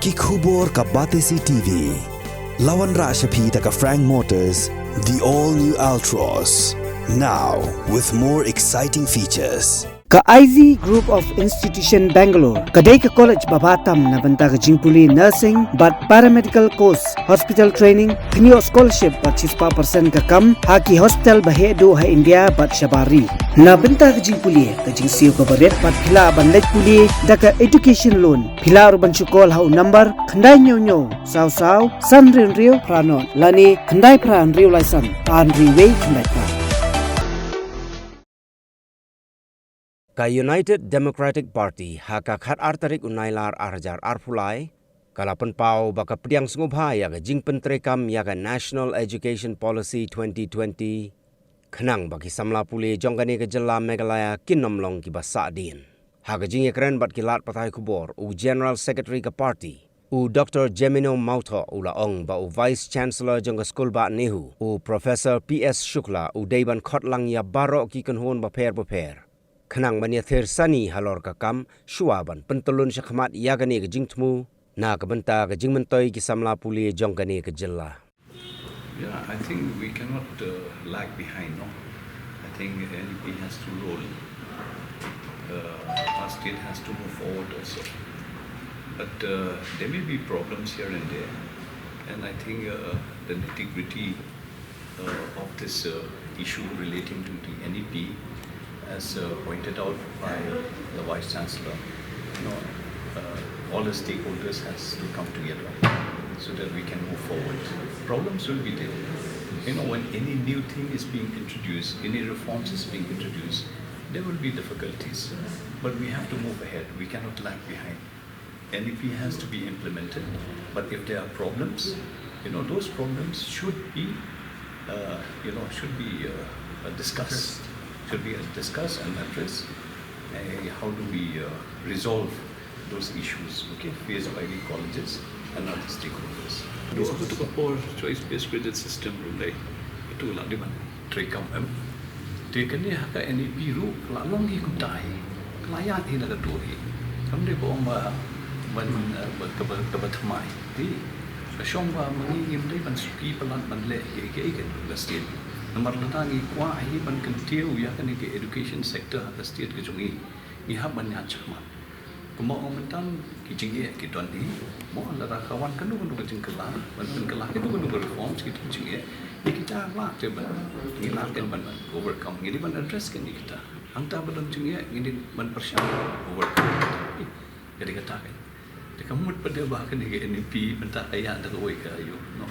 Kikubor ka Batesi TV. Lawan Rashapi taka Frank Motors, the all-new Altros. Now, with more exciting features. Ka IZ Group of Institution Bangalore, kadai ka college babatam na banta ka jingpuli nursing but paramedical course, hospital training, kniyo scholarship but 6% ka kam, haki hospital bahedo ha India but shabari. Na banta ka jingpuli, ka jingsiyo ka baret but pila bandaj puli, daka education loan, pila urban chukol hau number, kandai nyo, saw, san rio pranon, lani kandai pran rio laisan, an riway kandai pran. Ka United Democratic Party haka khat artarik unailar arjar arpulai kalapan pau baka priang sngubha ya ka jing Pyntreikam ya ka National Education Policy 2020 khnang baki Samla Pule jongkani ka jilla Meghalaya kinnomlong ki ba Sahdien haka jing ekren bat kilat patai kubor u General Secretary ka party u Dr. Gemino Mautho ula ong ba u Vice Chancellor jong ka school ba Nehu u Professor PS Shukla u Deiban Khotlang ya baro ki kanhon ba per Kenang bani Kyrshan halor kakam shuaban pentulun syakmat yagani ke jingtmu na kebenta ke jingmentoi ki Samla Pule jongkani ke jilla. Yeah, I think we cannot lag behind. No, I think NEP has to roll. Our state has to move forward also. But there may be problems here and there, and I think the nitty-gritty of this issue relating to the NEP. As pointed out by the Vice Chancellor, all the stakeholders has to come together so that we can move forward. Problems will be there. When any new thing is being introduced, any reforms is being introduced, there will be difficulties. But we have to move ahead. We cannot lag behind. NEP has to be implemented. But if there are problems, those problems should be, discussed. Should be discussed and addressed. How do we resolve those issues faced by the colleges and other stakeholders? Itu kapor choice-based credit system rulai itu lah di mana Pyntreikam Tekan ni haka NEP ru lalong hi kutai kelayan hi naga tuhi kamde ko ba ban kebatmai di syong ba mangi im dai ban suki pelan ban le ke ke state Nomor latangi kuah ini ban kentiu ya kan ke education sector atas state ke jungi ihab ban ya chakmat kemo mentan ki jingi ki tuan ni mo lara kawan kan nu ke jengkelah ban kelah itu kan reform ki jingi ni kita lah coba ngilangkan ban overcome ngini ban address kan kita angta ban jingi ngini ban persyaratan overcome jadi katakan kamu pada bahkan ke NEP bentar ayat dah koi ke ayo no